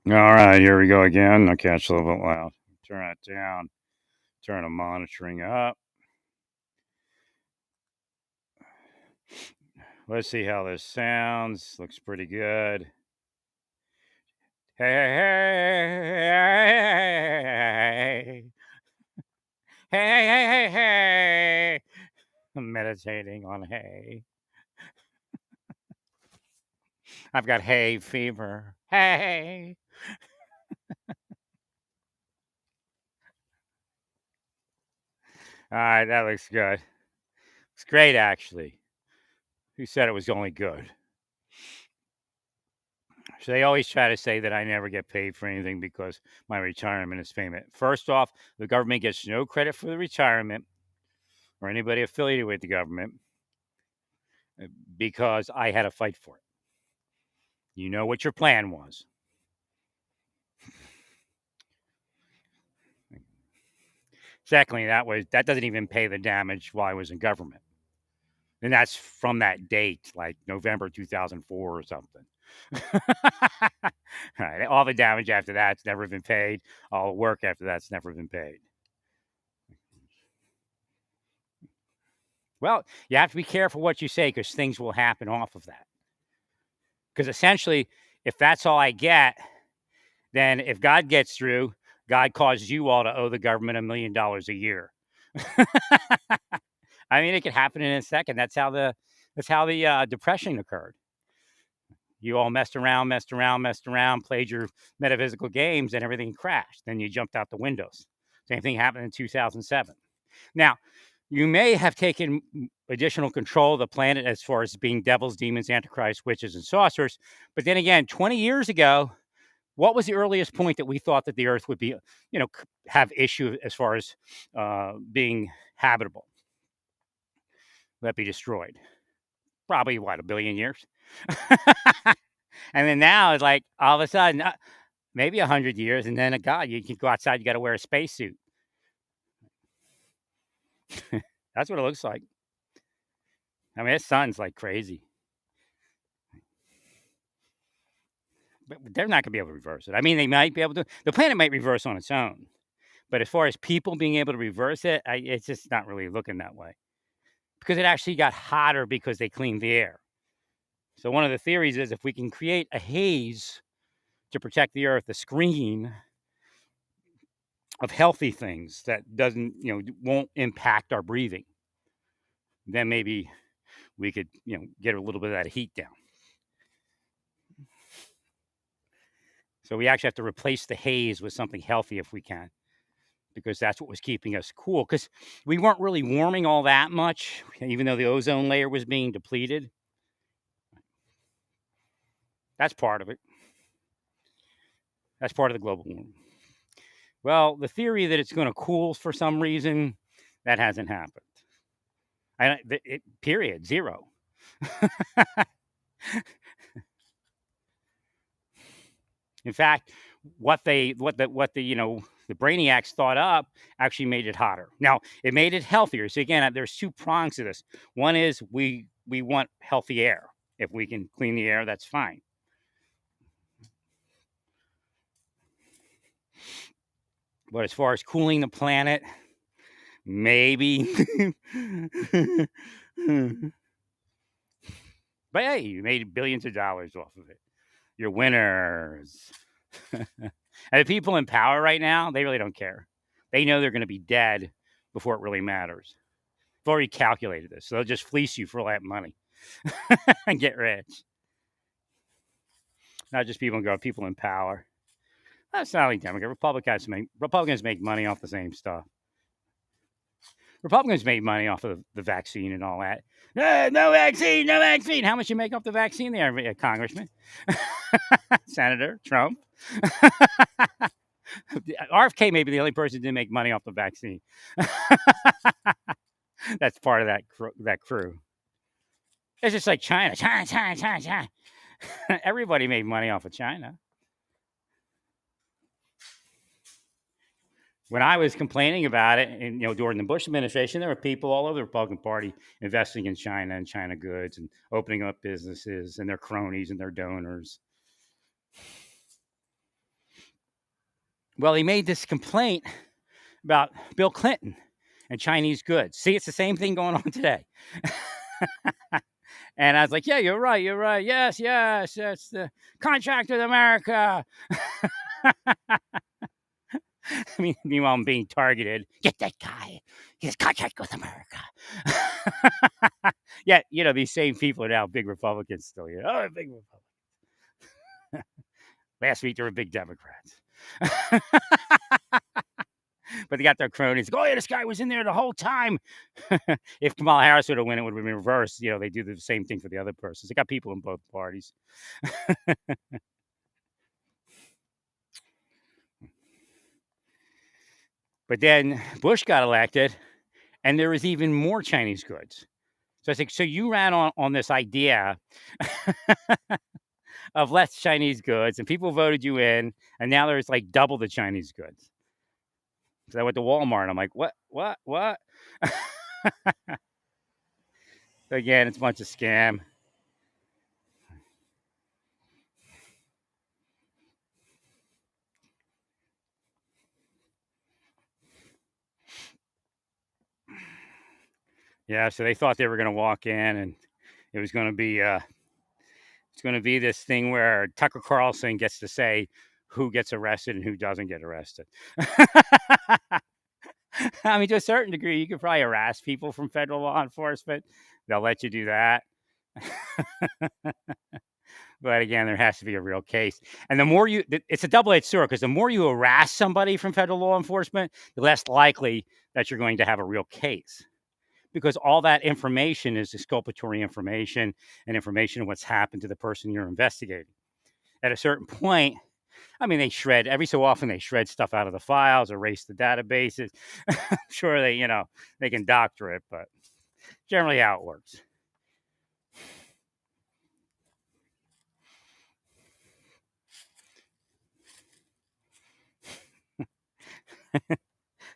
All right, here we go again. Okay, it's a little bit loud. Turn that down. Turn the monitoring up. Let's see how this sounds. Looks pretty good. Hey, hey, hey, hey, hey, hey, hey. I'm meditating on hay. I've got hay fever. Hey. All right, that looks good. It's great, actually. Who said it was only good? So they always try to say that I never get paid for anything because my retirement is payment. First off, the government gets no credit for the retirement or anybody affiliated with the government uh, because I had to fight for it. You know what your plan was. Secondly, that doesn't even pay the damage while I was in government. And that's from that date, like November 2004 or something. Right. All the damage after that's never been paid. All the work after that's never been paid. Well, you have to be careful what you say because things will happen off of that. Because essentially, if that's all I get, then if God gets through, God causes you all to owe the government $1 million a year. I mean, it could happen in a second. That's how the depression occurred. You all messed around, played your metaphysical games, and everything crashed. Then you jumped out the windows. Same thing happened in 2007. Now, you may have taken additional control of the planet as far as being devils, demons, antichrist, witches, and sorcerers. But then again, 20 years ago, what was the earliest point that we thought that the Earth would be, have issue as far as being habitable, that be destroyed? Probably what, a billion years? And then now it's like all of a sudden, maybe 100 years, and then God, you can go outside. You got to wear a spacesuit. That's what it looks like. I mean, the sun's like crazy, but they're not going to be able to reverse it. I mean, they might be able to. The planet might reverse on its own, but as far as people being able to reverse it, it's just not really looking that way because it actually got hotter because they cleaned the air. So one of the theories is if we can create a haze to protect the Earth, a screen of healthy things that doesn't, won't impact our breathing, then maybe we could, get a little bit of that heat down. So we actually have to replace the haze with something healthy if we can, because that's what was keeping us cool. Because we weren't really warming all that much, even though the ozone layer was being depleted. That's part of it. That's part of the global warming. Well, the theory that it's going to cool for some reason, that hasn't happened. Period, zero. In fact, what the brainiacs thought up actually made it hotter. Now it made it healthier. So again, there's two prongs to this. One is we want healthy air. If we can clean the air, that's fine. But as far as cooling the planet, maybe. But hey, you made billions of dollars off of it. You're winners. And the people in power right now, they really don't care. They know they're going to be dead before it really matters. They've already calculated this. So they'll just fleece you for all that money and get rich. Not just people in government, people in power. That's not only Democrat. Republicans make money off the same stuff. Republicans make money off of the vaccine and all that. No vaccine, no vaccine. How much you make off the vaccine there, Congressman? Senator Trump? RFK may be the only person who didn't make money off the vaccine. That's part of that crew. It's just like China. Everybody made money off of China. When I was complaining about it, and during the Bush administration, there were people all over the Republican Party investing in China and China goods and opening up businesses and their cronies and their donors. Well, he made this complaint about Bill Clinton and Chinese goods. See, it's the same thing going on today. And I was like, yeah, you're right. You're right. Yes, yes, that's the contract with America. I mean, meanwhile, I'm being targeted. Get that guy. He has contract with America. Yeah, these same people are now big Republicans still. Oh, big Republicans. Last week, they were big Democrats. But they got their cronies. Oh, yeah, this guy was in there the whole time. If Kamala Harris would have won, it would have been reversed. They do the same thing for the other persons. They got people in both parties. But then Bush got elected, and there was even more Chinese goods. So I think, so you ran on this idea of less Chinese goods, and people voted you in, and now there's like double the Chinese goods. So I went to Walmart, and I'm like, what? Again, it's a bunch of scam. Yeah, so they thought they were going to walk in, and it was going to be this thing where Tucker Carlson gets to say who gets arrested and who doesn't get arrested. I mean, to a certain degree, you could probably harass people from federal law enforcement. They'll let you do that. But again, there has to be a real case. And the more it's a double-edged sword, because the more you harass somebody from federal law enforcement, the less likely that you're going to have a real case. Because all that information is exculpatory information and information of what's happened to the person you're investigating. At a certain point, I mean, every so often they shred stuff out of the files, erase the databases. Sure, they can doctor it, but generally how it works.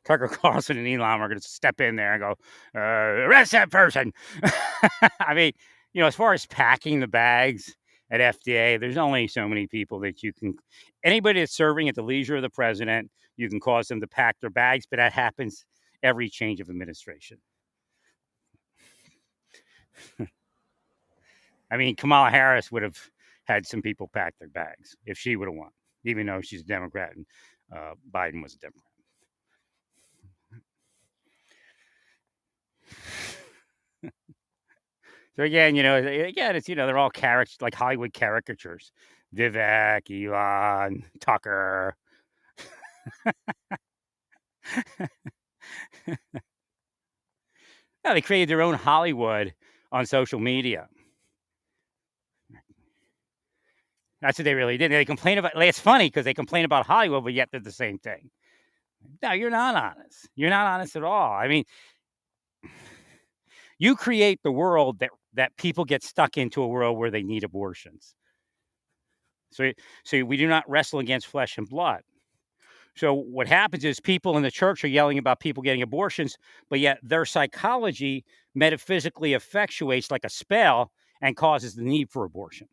Tucker Carlson and Elon are going to step in there and go, arrest that person. I mean, as far as packing the bags at FDA, there's only so many people that you can, anybody that's serving at the leisure of the president, you can cause them to pack their bags, but that happens every change of administration. I mean, Kamala Harris would have had some people pack their bags if she would have won, even though she's a Democrat and Biden was a Democrat. So again, it's they're all characters, like Hollywood caricatures. Vivek, Elon, Tucker. Yeah, they created their own Hollywood on social media. That's what they really did. They complain about. It's funny because they complain about Hollywood, but yet they're the same thing. No, you're not honest. You're not honest at all. I mean, you create the world that people get stuck into, a world where they need abortions. So we do not wrestle against flesh and blood. So what happens is people in the church are yelling about people getting abortions, but yet their psychology metaphysically effectuates like a spell and causes the need for abortion.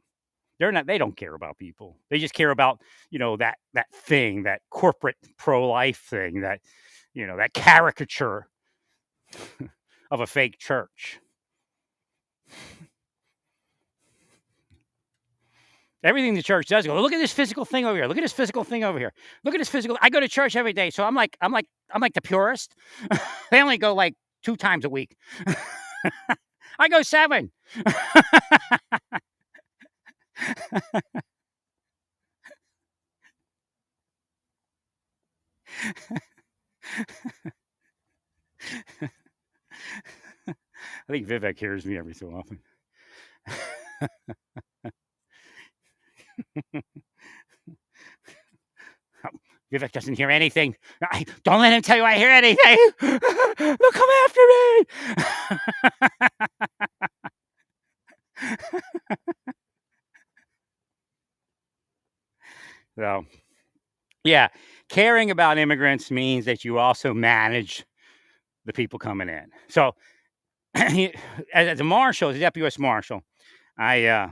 They don't care about people. They just care about, that thing, that corporate pro-life thing, that, that caricature of a fake church. Everything the church does, go, look at this physical thing over here. Look at this physical thing over here. Look at this physical. I go to church every day, so I'm like the purist. They only go like 2 times a week. I go 7. I think Vivek hears me every so often. Vivek doesn't hear anything. Don't let him tell you I hear anything. They'll come after me. So, yeah, caring about immigrants means that you also manage the people coming in. So, as a marshal, as a deputy U.S. marshal, I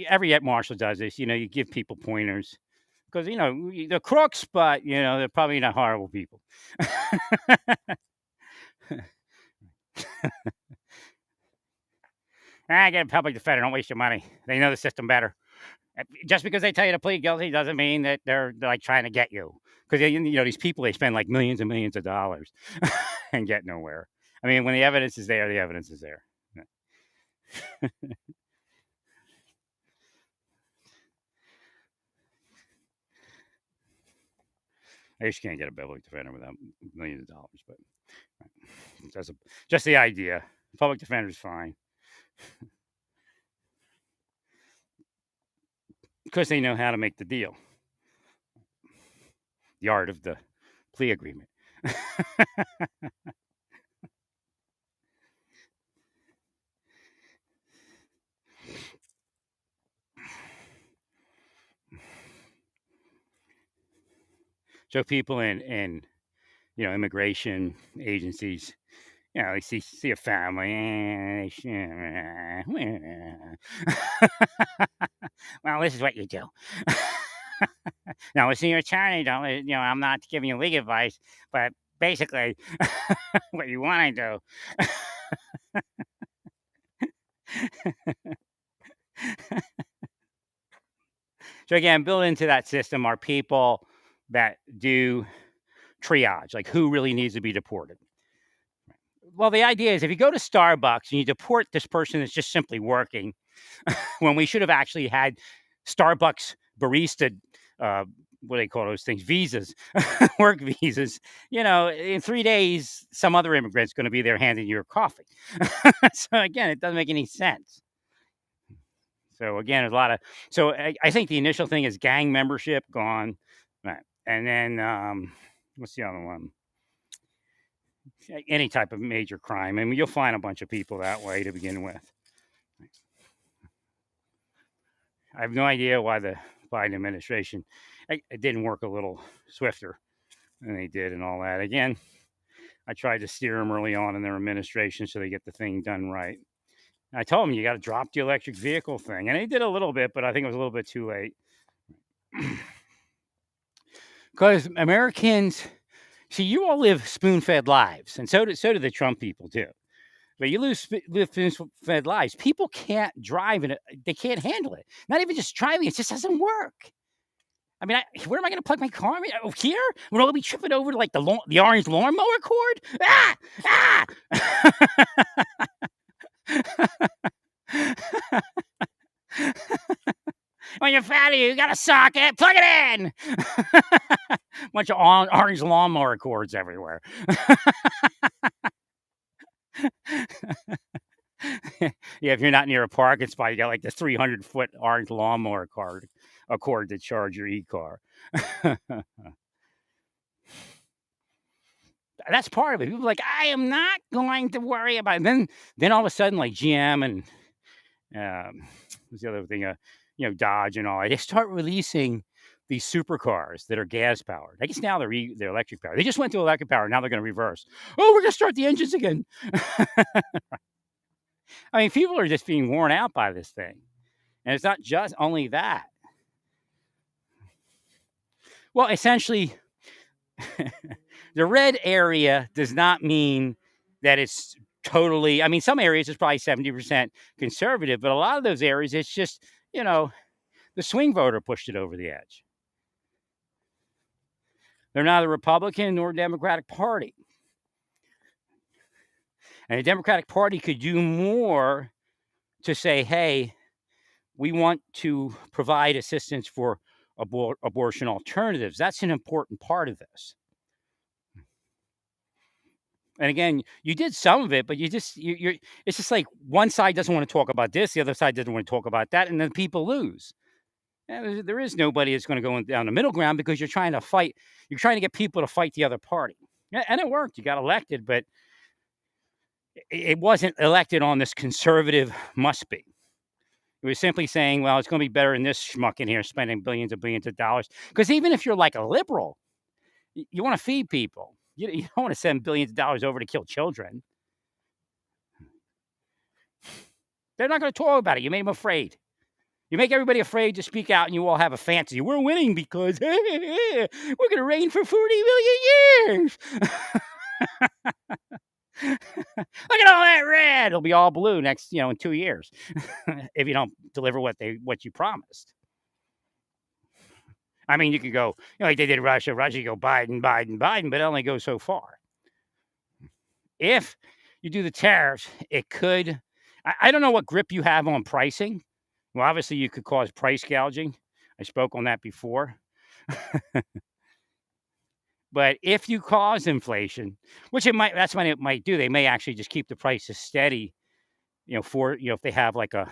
every marshal does this. You give people pointers because they're crooks, but they're probably not horrible people. Get a public defender. Don't waste your money. They know the system better. Just because they tell you to plead guilty doesn't mean that they're like trying to get you. Because these people, they spend like millions and millions of dollars and get nowhere. I mean, when the evidence is there, the evidence is there. I just can't get a public defender without millions of dollars, but just the idea. Public defender is fine because they know how to make the deal. The art of the plea agreement. So people in immigration agencies, they see a family. Well, this is what you do. Now, listen to your attorney. Don't I'm not giving you legal advice, but basically, what you want to do. So again, built into that system are people that do triage, like who really needs to be deported. Well, the idea is if you go to Starbucks and you deport this person that's just simply working, when we should have actually had Starbucks barista, what do they call those things? Visas, work visas. In 3 days, some other immigrant's going to be there handing you your coffee. So again, it doesn't make any sense. So again, there's a lot of. So I think the initial thing is gang membership gone, right? And then what's the other one? Any type of major crime. I mean, you'll find a bunch of people that way to begin with. I have no idea why the Biden administration it didn't work a little swifter than they did and all that. Again, I tried to steer them early on in their administration so they get the thing done right. I told them you got to drop the electric vehicle thing, and they did a little bit, but I think it was a little bit too late. Because Americans, see, you all live spoon-fed lives, and so do the Trump people too. But you live spoon-fed lives. People can't drive, and they can't handle it. Not even just driving; it just doesn't work. I mean, where am I going to plug my car? I mean, here? Would I be tripping over to like the orange lawnmower cord? Ah! When you're fatty, you got a socket. Plug it in. Bunch of orange lawnmower cords everywhere. Yeah, if you're not near a parking spot, you got like the 300-foot orange lawnmower cord to charge your e-car. That's part of it. People are like, I am not going to worry about it. Then all of a sudden, like GM and what's the other thing? Dodge and all. They start releasing these supercars that are gas powered. I guess now they're electric powered. They just went to electric power. Now they're going to reverse. Oh, we're going to start the engines again. I mean, people are just being worn out by this thing. And it's not just only that. Well, essentially, the red area does not mean that it's totally, I mean, some areas it's probably 70% conservative, but a lot of those areas, it's just, the swing voter pushed it over the edge. They're neither Republican nor Democratic Party. And the Democratic Party could do more to say, hey, we want to provide assistance for abortion alternatives. That's an important part of this. And again, you did some of it, but it's just like one side doesn't want to talk about this, the other side doesn't want to talk about that, and then people lose. And there is nobody that's going to go down the middle ground because you're trying to get people to fight the other party. And it worked. You got elected, but it wasn't elected on this conservative must be. It was simply saying, well, it's going to be better than this schmuck in here spending billions and billions of dollars. Because even if you're like a liberal, you want to feed people. You don't want to send billions of dollars over to kill children. They're not going to talk about it. You made them afraid. You make everybody afraid to speak out, and you all have a fantasy. We're winning because we're going to reign for 40 million years. Look at all that red. It'll be all blue next, in 2 years if you don't deliver what you promised. I mean, you could go, like they did Russia. Russia, you go Biden, Biden, Biden, but it only goes so far. If you do the tariffs, it could. I don't know what grip you have on pricing. Well, obviously, you could cause price gouging. I spoke on that before. But if you cause inflation, which that's what it might do. They may actually just keep the prices steady, if they have like a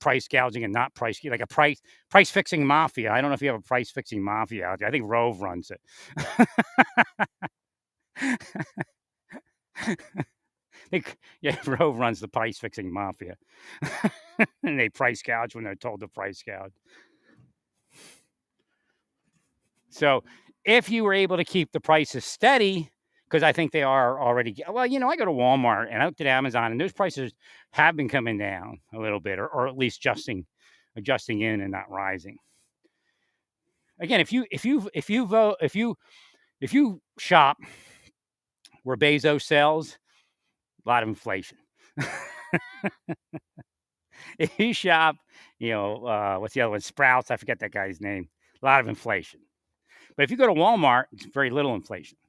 price gouging and not like a price fixing mafia. I don't know if you have a price fixing mafia out there. I think Rove runs it. Rove runs the price fixing mafia, and they price gouge when they're told to price gouge. So if you were able to keep the prices steady, because I think they are already. Well, I go to Walmart and I looked at Amazon, and those prices have been coming down a little bit, or at least adjusting in and not rising. Again, if you shop where Bezos sells, a lot of inflation. If you shop, what's the other one? Sprouts. I forget that guy's name. A lot of inflation. But if you go to Walmart, it's very little inflation.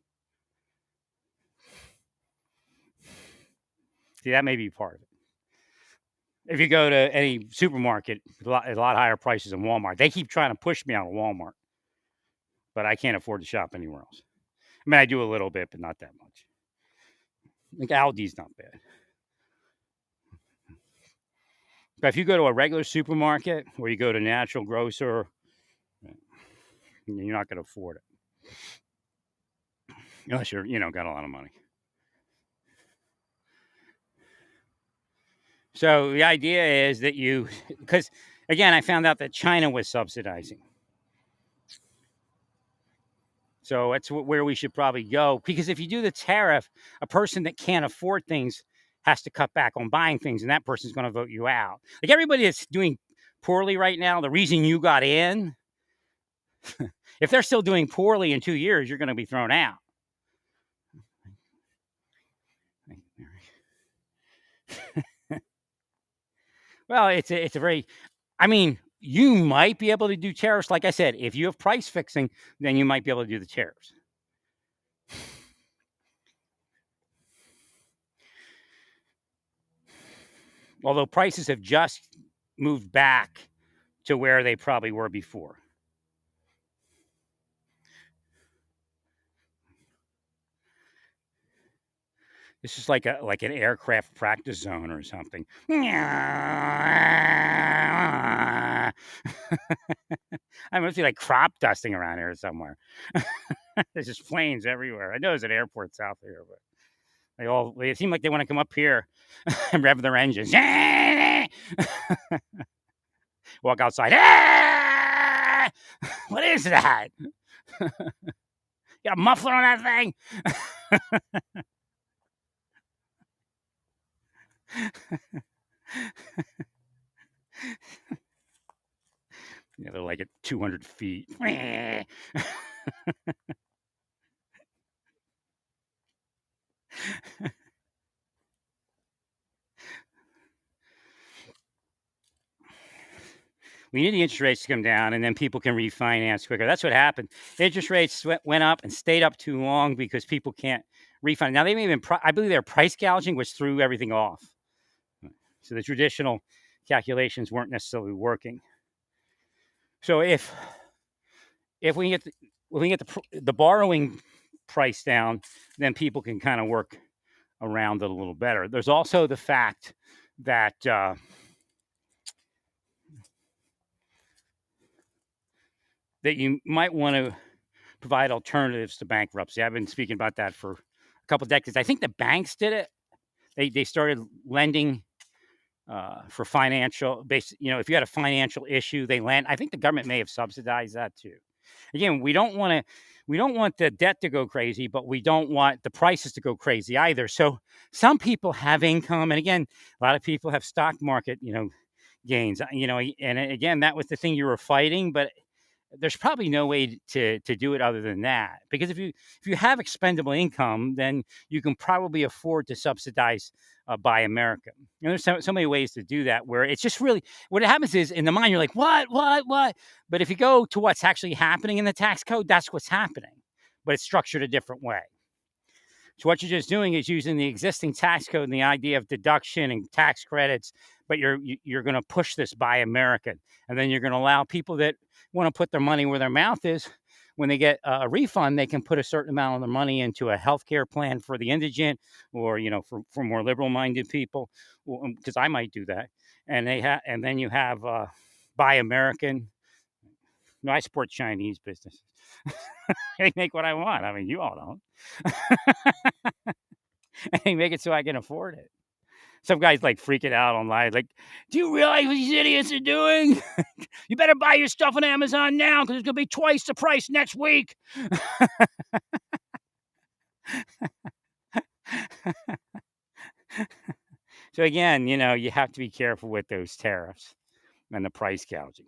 See, that may be part of it. If you go to any supermarket, a lot higher prices than Walmart. They keep trying to push me out of Walmart, but I can't afford to shop anywhere else. I mean, I do a little bit, but not that much. I think Aldi's not bad. But if you go to a regular supermarket or you go to Natural Grocer, you're not going to afford it. Unless you're, got a lot of money. So the idea is that because again, I found out that China was subsidizing. So that's where we should probably go. Because if you do the tariff, a person that can't afford things has to cut back on buying things, and that person's going to vote you out. Like everybody that's doing poorly right now, the reason you got in, if they're still doing poorly in 2 years, you're going to be thrown out. Well, it's a very, I mean, you might be able to do tariffs. Like I said, if you have price fixing, then you might be able to do the tariffs. Although prices have just moved back to where they probably were before. This is like an aircraft practice zone or something. I must be like crop dusting around here somewhere. There's just planes everywhere. I know there's an airport south here, but they seem like they want to come up here and rev their engines. Walk outside. What is that? Got a muffler on that thing? They're like at 200 feet. We need the interest rates to come down, and then people can refinance quicker. That's what happened. Interest rates went up and stayed up too long because people can't refinance. Now, they may even, I believe their price gouging, which threw everything off. So the traditional calculations weren't necessarily working. So if we get the borrowing price down, then people can kind of work around it a little better. There's also the fact that that you might want to provide alternatives to bankruptcy. I've been speaking about that for a couple of decades. I think the banks did it. They started lending for financial base. If you had a financial issue, they lend. I think the government may have subsidized that too. Again, we don't want the debt to go crazy, but we don't want the prices to go crazy either. So some people have income, and again, a lot of people have stock market, gains. And again, that was the thing you were fighting, but there's probably no way to do it other than that. Because if you have expendable income, then you can probably afford to subsidize Buy America. There's so many ways to do that. Where it's just really what happens is in the mind you're like what, but if you go to what's actually happening in the tax code, that's what's happening, but it's structured a different way. So what you're just doing is using the existing tax code and the idea of deduction and tax credits, but you're going to push this Buy American, and then you're going to allow people that want to put their money where their mouth is. When they get a refund, they can put a certain amount of their money into a healthcare plan for the indigent, or for more liberal-minded people, because I might do that. And then you have Buy American. No, I support Chinese businesses. They make what I want. I mean, you all don't. They make it so I can afford it. Some guy's like freaking out online, like, do you realize what these idiots are doing? You better buy your stuff on Amazon now because it's going to be twice the price next week. So again, you have to be careful with those tariffs and the price gouging.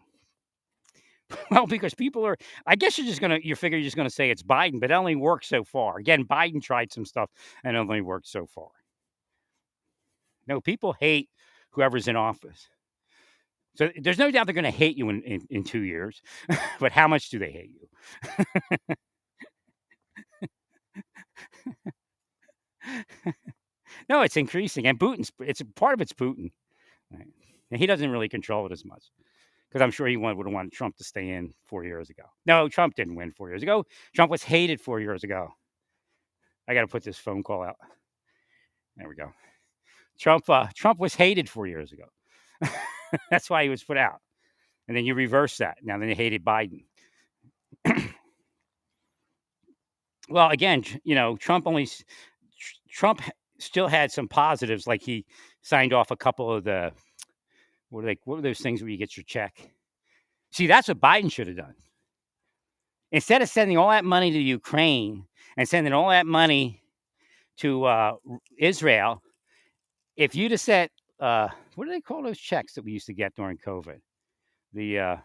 Well, because I guess you figure you're just going to say it's Biden, but it only worked so far. Again, Biden tried some stuff and it only worked so far. No, people hate whoever's in office. So there's no doubt they're going to hate you in 2 years. But how much do they hate you? No, it's increasing. And it's part of it's Putin. Right? And he doesn't really control it as much. Because I'm sure he would have wanted Trump to stay in 4 years ago. No, Trump didn't win 4 years ago. Trump was hated 4 years ago. I got to put this phone call out. There we go. Trump was hated 4 years ago. That's why he was put out. And then you reverse that. Now then they hated Biden. Well, again, Trump still had some positives, like he signed off a couple of the what were those things where you get your check? See, that's what Biden should have done. Instead of sending all that money to Ukraine and sending all that money to Israel, if you'd have sent what do they call those checks that we used to get during COVID? The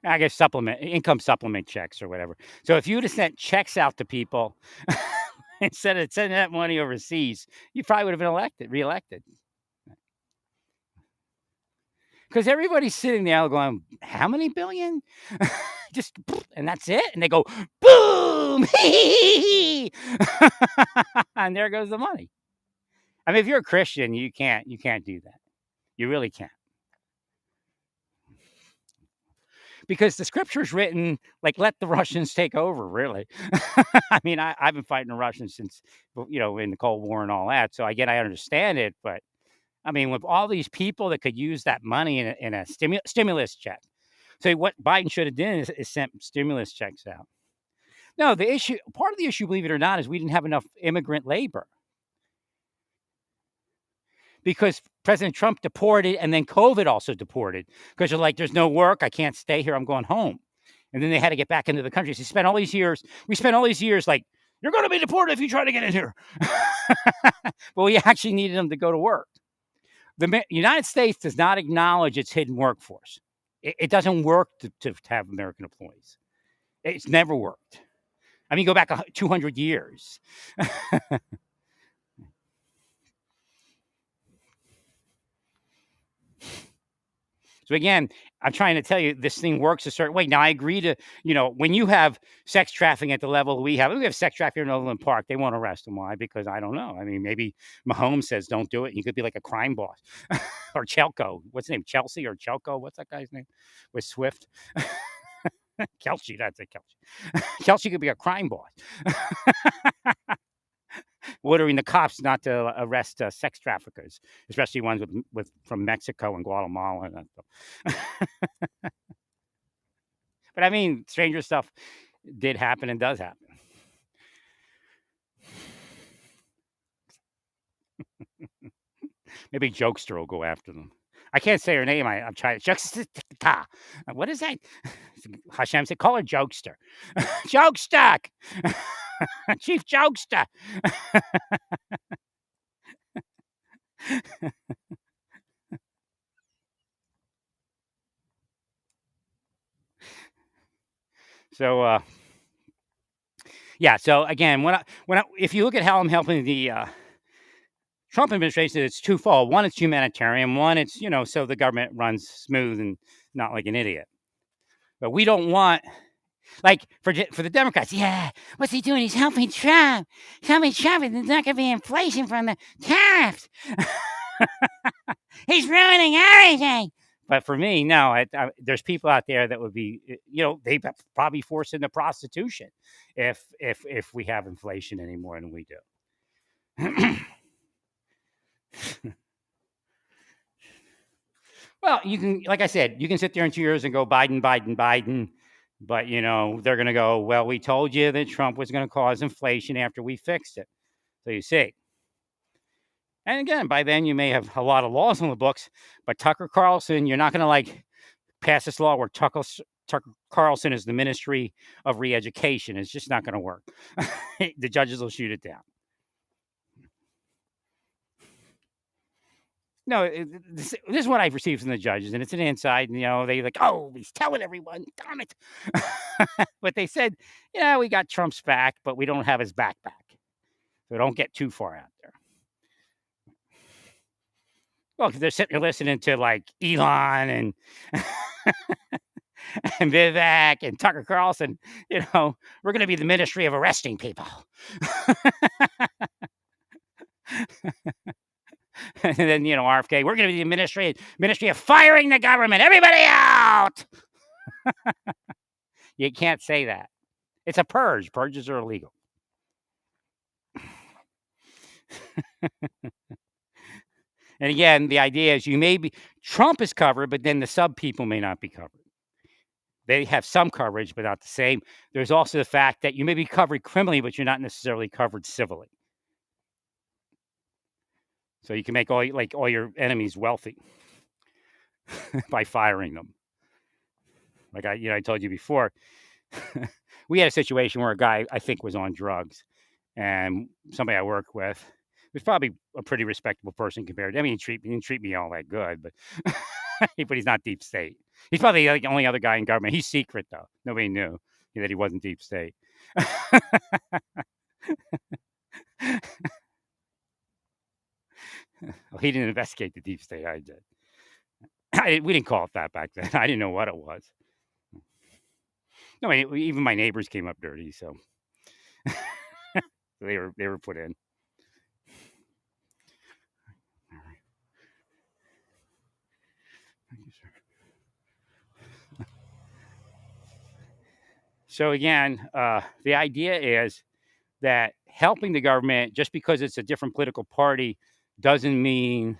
I guess income supplement checks or whatever. So if you'd have sent checks out to people instead of sending that money overseas, you probably would have been reelected. Because everybody's sitting there going, how many billion? Just, and that's it. And they go, boom, and there goes the money. I mean, if you're a Christian, you can't do that. You really can't. Because the scripture is written like, let the Russians take over, really. I mean, I've been fighting the Russians since, in the Cold War and all that. So again, I understand it. But I mean, with all these people that could use that money in a stimulus check. So what Biden should have done is sent stimulus checks out. No, part of the issue, believe it or not, is we didn't have enough immigrant labor. Because President Trump deported, and then COVID also deported. Because you're like, there's no work, I can't stay here, I'm going home. And then they had to get back into the country. So we spent all these years like, you're going to be deported if you try to get in here. But we actually needed them to go to work. The United States does not acknowledge its hidden workforce. It doesn't work to have American employees. It's never worked. I mean, go back 200 years. So again, I'm trying to tell you, this thing works a certain way. Now, I agree to, when you have sex trafficking at the level we have sex trafficking in Overland Park, they won't arrest them. Why? Because I don't know. I mean, maybe Mahomes says don't do it. He could be like a crime boss. Or Chelko. What's his name? Chelsea or Chelko? What's that guy's name? With Swift? Kelsey, that's it, Kelsey. Kelsey could be a crime boss. Ordering the cops not to arrest sex traffickers, especially ones from Mexico and Guatemala and that stuff. But I mean, stranger stuff did happen and does happen. Maybe Jokester will go after them. I can't say her name. I'm trying. What is that? Hashem said, call her Jokester. Jokester! Chief Jokester! So, yeah. So again, if you look at how I'm helping the Trump administration, it's twofold. One, it's humanitarian. One, it's so the government runs smooth and not like an idiot. But we don't want for the Democrats. Yeah, what's he doing? He's helping Trump. He's helping Trump, and there's not going to be inflation from the tariffs. He's ruining everything. But for me, no. There's people out there that would be, they probably forced into prostitution if we have inflation any more than we do. Well, you can, like I said, you can sit there in 2 years and go Biden, Biden, Biden, but they're going to go, well, we told you that Trump was going to cause inflation after we fixed it. So you see. And again, by then you may have a lot of laws on the books, but Tucker Carlson, you're not going to pass this law where Tucker Carlson is the Ministry of Re-education. It's just not going to work. The judges will shoot it down. No, this is what I've received from the judges, and it's an inside. And they oh, he's telling everyone, damn it. But they said, we got Trump's back, but we don't have his back. So don't get too far out there. Well, because they're sitting there listening to Elon and and Vivek and Tucker Carlson. We're going to be the Ministry of Arresting people. And then, RFK, we're going to be the ministry of firing the government. Everybody out. You can't say that. It's a purge. Purges are illegal. And again, the idea is Trump is covered, but then the sub people may not be covered. They have some coverage, but not the same. There's also the fact that you may be covered criminally, but you're not necessarily covered civilly. So you can make all your enemies wealthy by firing them. Like I told you before, we had a situation where a guy I think was on drugs, and somebody I worked with was probably a pretty respectable person compared to. I mean, he didn't treat me all that good, but but he's not deep state. He's probably the only other guy in government. He's secret though. Nobody knew that he wasn't deep state. Well, he didn't investigate the deep state. I did. We didn't call it that back then. I didn't know what it was. No, even my neighbors came up dirty, so they were put in. Thank you, sir. So again, the idea is that helping the government, just because it's a different political party, doesn't mean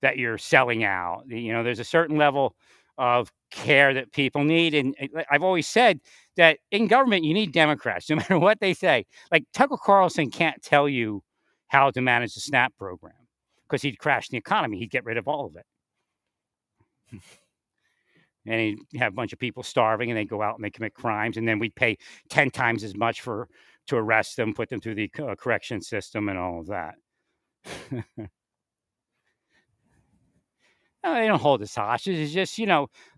that you're selling out. There's a certain level of care that people need. And I've always said that in government, you need Democrats, no matter what they say. Like Tucker Carlson can't tell you how to manage the SNAP program because he'd crash the economy. He'd get rid of all of it. And he'd have a bunch of people starving, and they'd go out and they commit crimes. And then we'd pay 10 times as much to arrest them, put them through the correction system and all of that. No, they don't hold us hostage. It's just,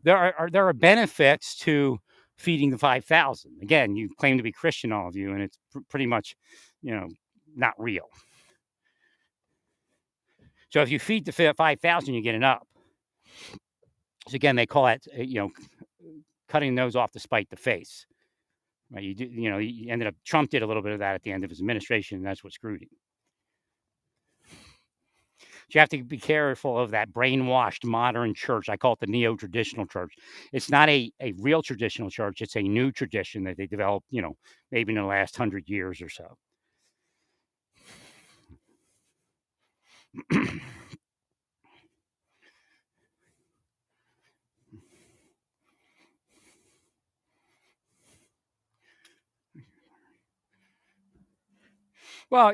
there are benefits to feeding the 5,000. Again, you claim to be Christian, all of you, and it's pretty much, not real. So if you feed the 5,000, you get it up. So again, they call that, cutting nose off to spite the face. Right? You do, you ended up, Trump did a little bit of that at the end of his administration, and that's what screwed him. You have to be careful of that brainwashed modern church. I call it the neo-traditional church. It's not a real traditional church. It's a new tradition that they developed, maybe in the last 100 years or so. Well,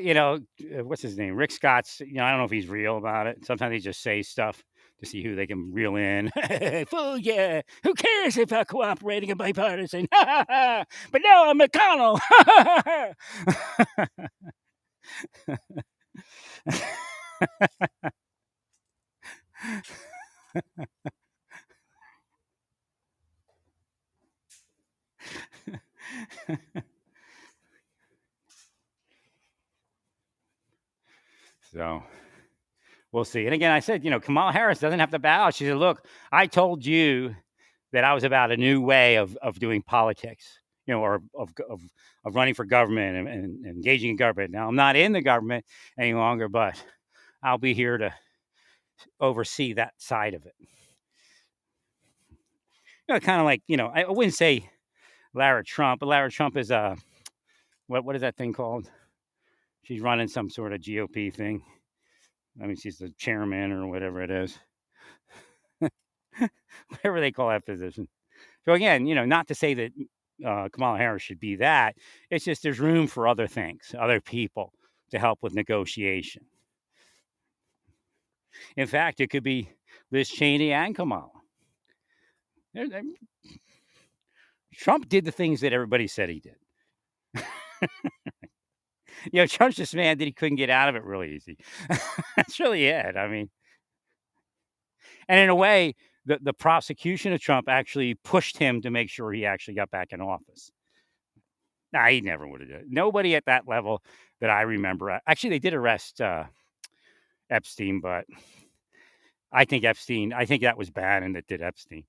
what's his name? Rick Scott's, I don't know if he's real about it. Sometimes they just say stuff to see who they can reel in. Oh, yeah. Who cares if I'm cooperating and bipartisan? But no, I'm McConnell. So we'll see. And again, I said, Kamala Harris doesn't have to bow. She said, "Look, I told you that I was about a new way of doing politics, or of running for government and engaging in government. Now I'm not in the government any longer, but I'll be here to oversee that side of it." Kind of like, I wouldn't say Lara Trump, but Lara Trump is what is that thing called? She's running some sort of GOP thing. I mean, she's the chairman or whatever it is, whatever they call that position. So again, not to say that Kamala Harris should be that. It's just there's room for other things, other people to help with negotiation. In fact, it could be Liz Cheney and Kamala. Trump did the things that everybody said he did. Trump's this man that he couldn't get out of it really easy. That's really it. I mean, and in a way, the prosecution of Trump actually pushed him to make sure he actually got back in office. Nah, he never would have done it. Nobody at that level that I remember. Actually, they did arrest Epstein, but I think that was Bannon that did Epstein.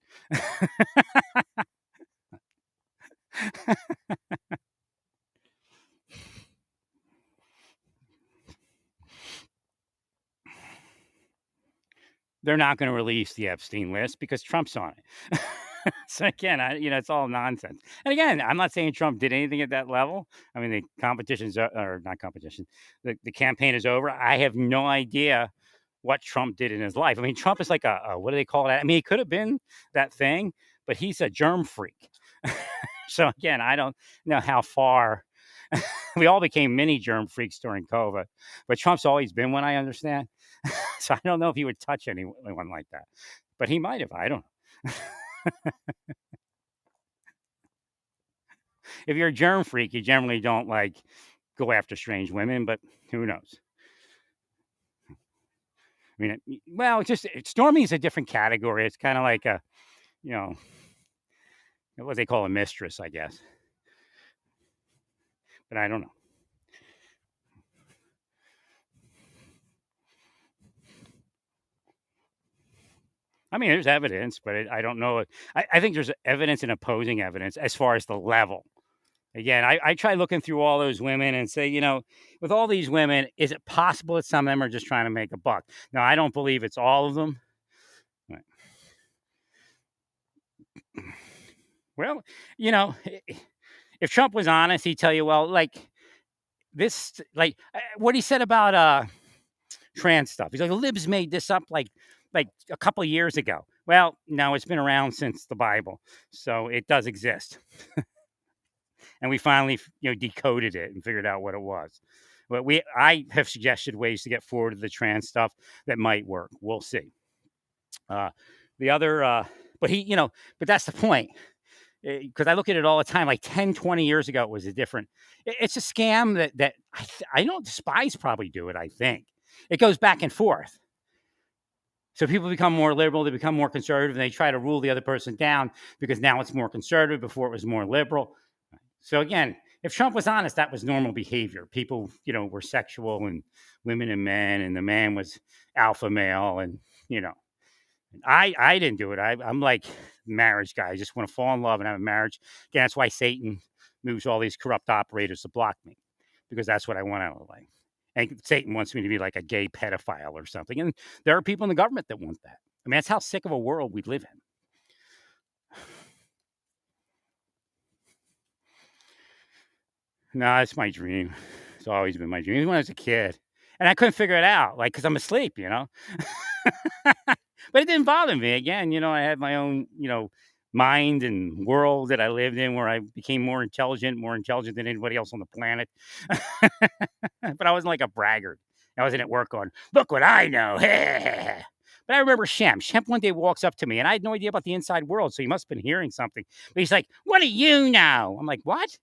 They're not going to release the Epstein list because Trump's on it. So again, it's all nonsense. And again, I'm not saying Trump did anything at that level. I mean, the competition's or not competition. The campaign is over. I have no idea what Trump did in his life. I mean, Trump is like a what do they call it? I mean, he could have been that thing, but he's a germ freak. So again, I don't know how far we all became mini germ freaks during COVID, but Trump's always been one, I understand. So I don't know if he would touch anyone like that, but he might have. I don't know. If you're a germ freak, you generally don't like go after strange women, but who knows? I mean, well, Stormy's a different category. It's kind of like a, you know, what they call a mistress, I guess. But I don't know. I mean, there's evidence, but I don't know. I think there's evidence and opposing evidence as far as the level. Again, I try looking through all those women and say, with all these women, is it possible that some of them are just trying to make a buck? Now, I don't believe it's all of them. Well, if Trump was honest, he'd tell you, well, like this, like what he said about trans stuff. He's like, the libs made this up like a couple of years ago. Well, no, it's been around since the Bible, so it does exist. And we finally, decoded it and figured out what it was. But I have suggested ways to get forward to the trans stuff that might work. We'll see. The other, but but that's the point. Because I look at it all the time, like 10, 20 years ago, it was a different. It's a scam that I don't despise. Probably do it. I think it goes back and forth. So people become more liberal, they become more conservative, and they try to rule the other person down because now it's more conservative. Before it was more liberal. So again, if Trump was honest, that was normal behavior. People, were sexual and women and men, and the man was alpha male, and I didn't do it. I'm like marriage guy. I just want to fall in love and have a marriage. Again, that's why Satan moves all these corrupt operators to block me, because that's what I want out of life. And Satan wants me to be like a gay pedophile or something. And there are people in the government that want that. I mean, that's how sick of a world we live in. No, it's my dream. It's always been my dream. Even when I was a kid. And I couldn't figure it out, like, because I'm asleep, But it didn't bother me. Again, I had my own, mind and world that I lived in where I became more intelligent than anybody else on the planet. But I wasn't like a braggart. I wasn't at work going, look what I know. But I remember Shem. Shem one day walks up to me, and I had no idea about the inside world, so he must have been hearing something. But he's like, what do you know? I'm like, what?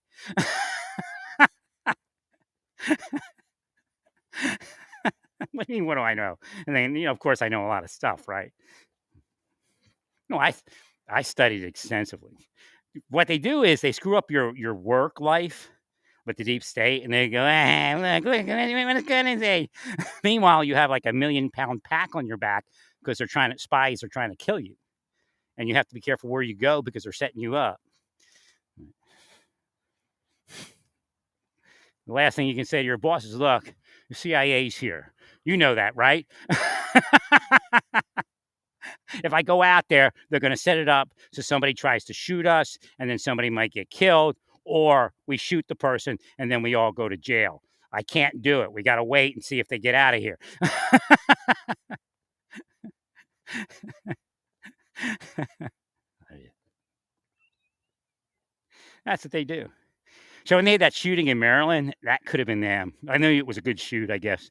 What do you mean, what do I know? And then, of course, I know a lot of stuff, right? No, I studied extensively. what they do is they screw up your work life with the deep state, and they go, look, what's gonna say? Meanwhile, you have like a 1,000,000-pound pack on your back because spies are trying to kill you, and you have to be careful where you go because they're setting you up. The last thing you can say to your boss is, "Look, the CIA's here. You know that, right? If I go out there, they're going to set it up so somebody tries to shoot us, and then somebody might get killed, or we shoot the person, and then we all go to jail. I can't do it. We got to wait and see if they get out of here." That's what they do. So when they had that shooting in Maryland, that could have been them. I know it was a good shoot, I guess.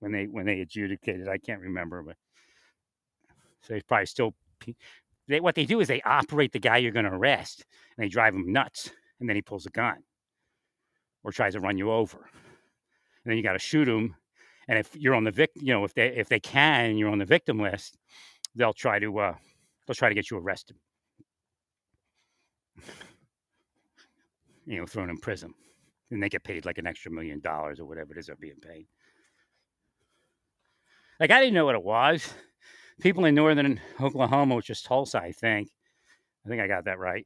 When they adjudicated, I can't remember, but so they probably still. What they do is they operate the guy you're going to arrest, and they drive him nuts, and then he pulls a gun or tries to run you over, and then you got to shoot him. And if you're on the victim, if they can, you're on the victim list, they'll try to get you arrested, thrown in prison, and they get paid like an extra $1 million or whatever it is they're being paid. Like, I didn't know what it was. People in northern Oklahoma, which is Tulsa, I think I got that right.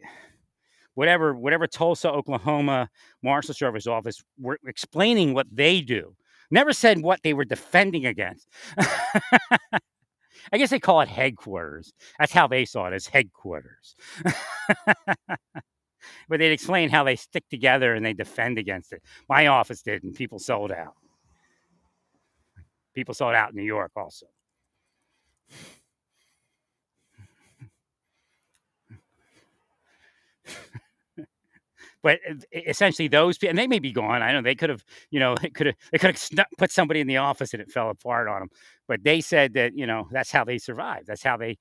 Whatever Tulsa, Oklahoma Marshal Service office were explaining what they do. Never said what they were defending against. I guess they call it headquarters. That's how they saw it, as headquarters. But they'd explain how they stick together and they defend against it. My office did, and people sold out. People sold out in New York also. But essentially, those people, and they may be gone. I know they could have, they could have put somebody in the office and it fell apart on them. But they said that, that's how they survived. That's how they,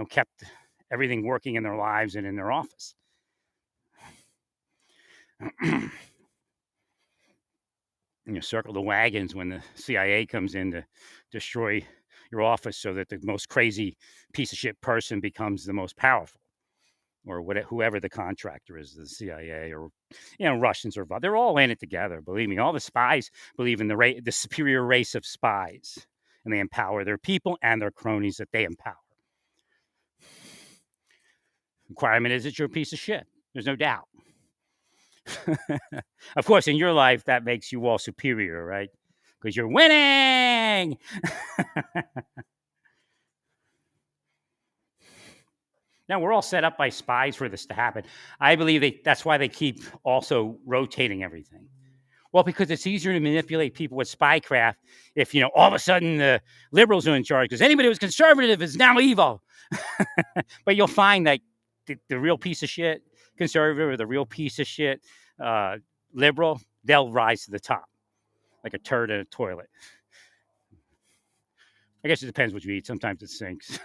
kept everything working in their lives and in their office. Circle the wagons when the CIA comes in to destroy your office so that the most crazy piece of shit person becomes the most powerful. Or whoever the contractor is, the CIA or Russians or they're all in it together. Believe me, all the spies believe in the superior race of spies, and they empower their people and their cronies that they empower. Requirement is that you're a piece of shit. There's no doubt. Of course, in your life, that makes you all superior, right? Because you're winning. Now, we're all set up by spies for this to happen. I believe that's why they keep also rotating everything. Well, because it's easier to manipulate people with spycraft if, all of a sudden the liberals are in charge, because anybody who's conservative is now evil. But you'll find that the real piece of shit conservative or the real piece of shit liberal, they'll rise to the top like a turd in a toilet. I guess it depends what you eat. Sometimes it sinks.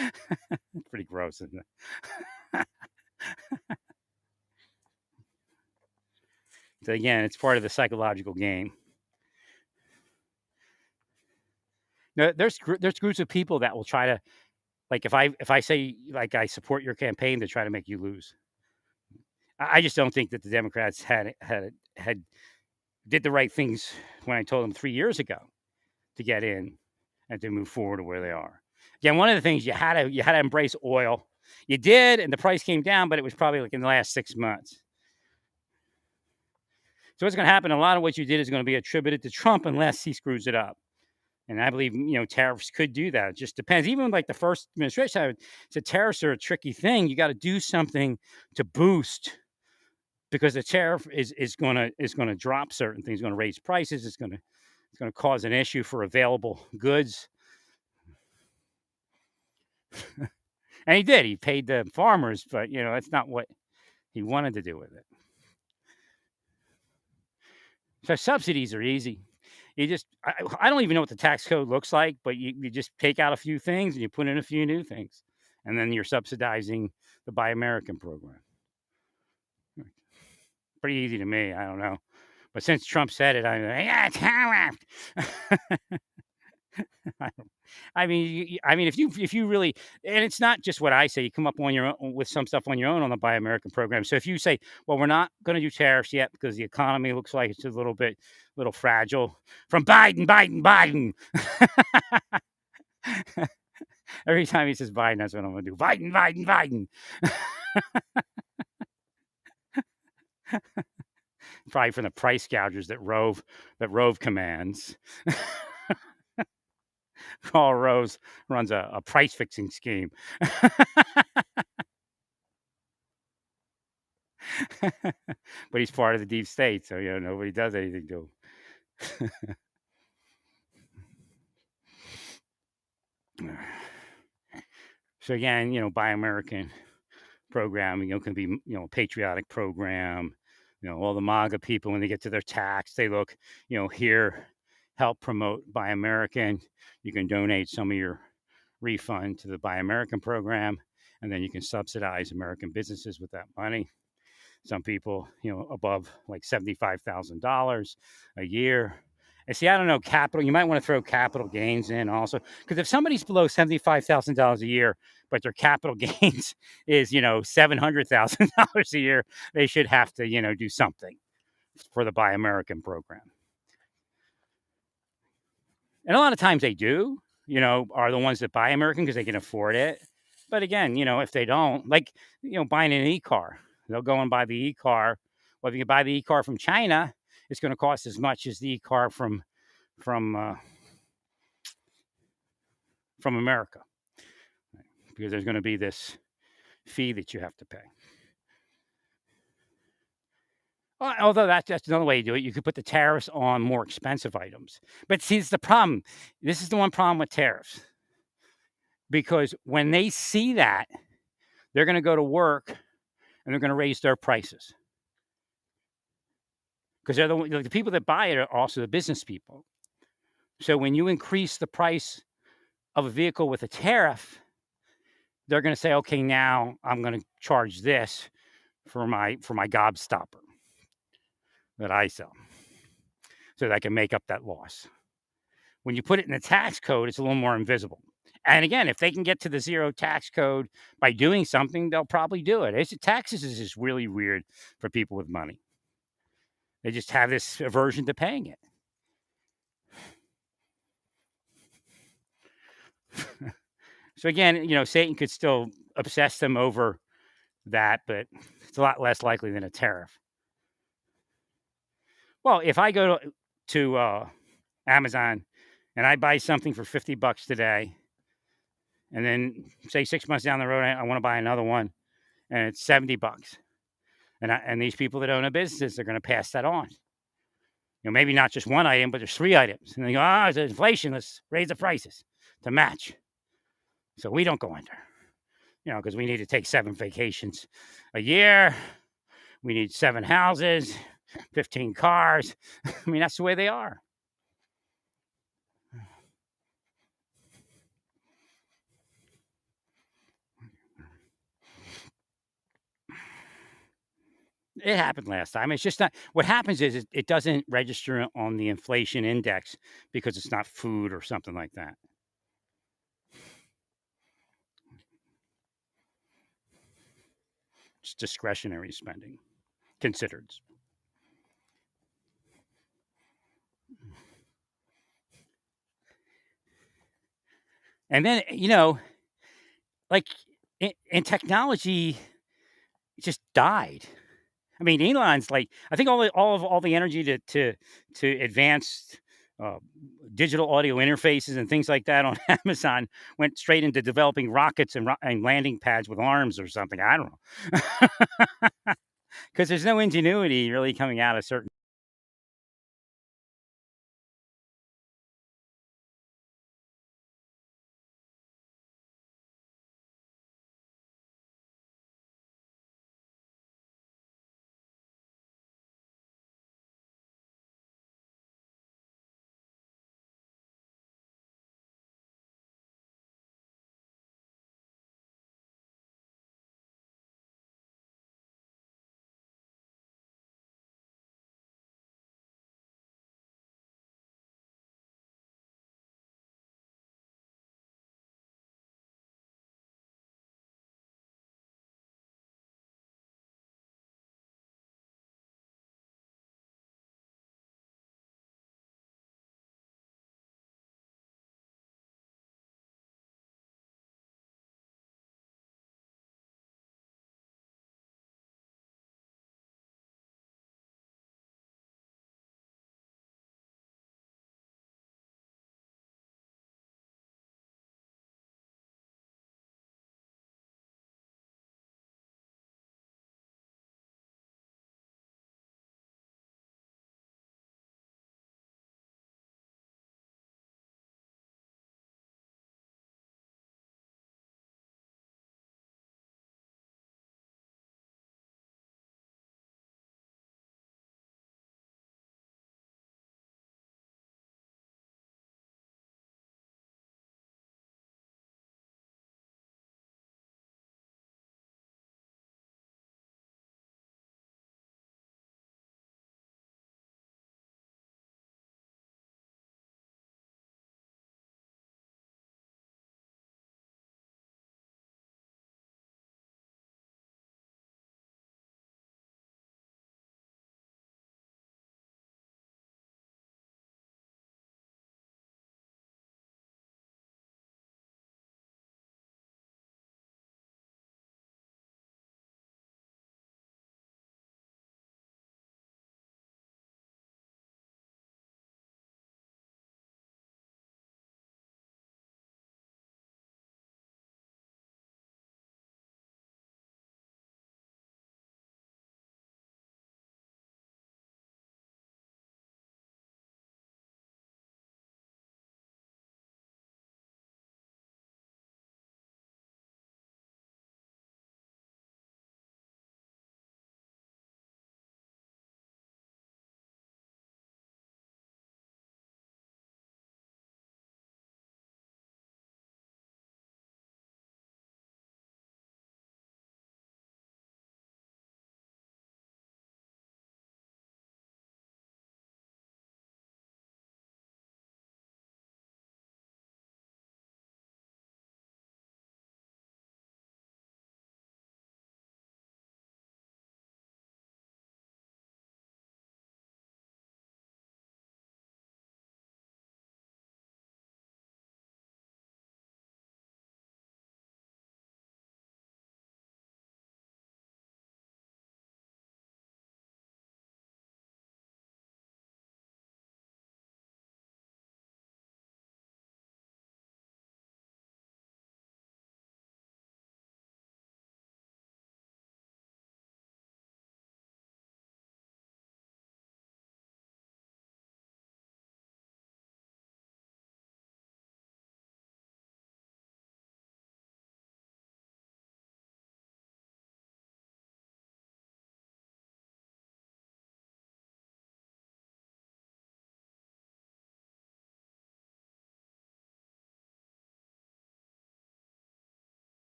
It's pretty gross, isn't it? So again, it's part of the psychological game. Now, there's groups of people that will try to, like, if I say, like, I support your campaign, to try to make you lose. I just don't think that the Democrats had did the right things when I told them 3 years ago to get in and to move forward to where they are. Again, one of the things you had to embrace oil. You did, and the price came down, but it was probably like in the last 6 months. So what's going to happen? A lot of what you did is going to be attributed to Trump unless he screws it up. And I believe, tariffs could do that. It just depends. Even like the first administration, so tariffs are a tricky thing. You got to do something to boost, because the tariff is going to drop certain things. It's going to raise prices. It's going to cause an issue for available goods. And he did. He paid the farmers, but that's not what he wanted to do with it. So subsidies are easy. I don't even know what the tax code looks like, but you just take out a few things and you put in a few new things, and then you're subsidizing the Buy American program. Pretty easy to me. I don't know, but since Trump said it, I'm like, yeah, tariff. I mean, if you really, and it's not just what I say. You come up on your own with some stuff on your own on the Buy American program. So if you say, "Well, we're not going to do tariffs yet because the economy looks like it's a little fragile," from Biden, Biden, Biden. Every time he says Biden, that's what I'm going to do. Biden, Biden, Biden. Probably from the price gougers that Rove commands. Karl Rove runs a price fixing scheme. But he's part of the deep state, so nobody does anything to him. So again, Buy American program, can be, a patriotic program. All the MAGA people, when they get to their tax, they look, here, help promote Buy American. You can donate some of your refund to the Buy American program, and then you can subsidize American businesses with that money. Some people, above like $75,000 a year. And see, I don't know, capital, you might want to throw capital gains in also, because if somebody's below $75,000 a year, but their capital gains is, $700,000 a year, they should have to, do something for the Buy American program. And a lot of times they do, are the ones that buy American because they can afford it. But again, if they don't, like, buying an e-car, they'll go and buy the e-car. Well, if you buy the e-car from China, it's going to cost as much as the e-car from America, because there's going to be this fee that you have to pay. Although that's another way to do it. You could put the tariffs on more expensive items. But see, it's the problem. This is the one problem with tariffs. Because when they see that, they're going to go to work and they're going to raise their prices. Because they're the people that buy it are also the business people. So when you increase the price of a vehicle with a tariff, they're going to say, okay, now I'm going to charge this for my gobstopper that I sell, so that I can make up that loss. When you put it in the tax code, it's a little more invisible. And again, if they can get to the zero tax code by doing something, they'll probably do it. Taxes is just really weird for people with money. They just have this aversion to paying it. So again, Satan could still obsess them over that, but it's a lot less likely than a tariff. Well, if I go to Amazon and I buy something for $50 today, and then say 6 months down the road, I want to buy another one, and it's $70, and these people that own a business, they're going to pass that on. Maybe not just one item, but there's 3 items, and they go, it's inflation. Let's raise the prices to match, so we don't go under. Because we need to take 7 vacations a year. We need 7 houses, 15 cars. I mean, that's the way they are. It happened last time. It's just not. What happens is it doesn't register on the inflation index because it's not food or something like that. It's discretionary spending considered. And then, like in technology, it just died. I mean, Elon's like, I think all the energy to advance digital audio interfaces and things like that on Amazon went straight into developing rockets and landing pads with arms or something. I don't know, because there's no ingenuity really coming out of certain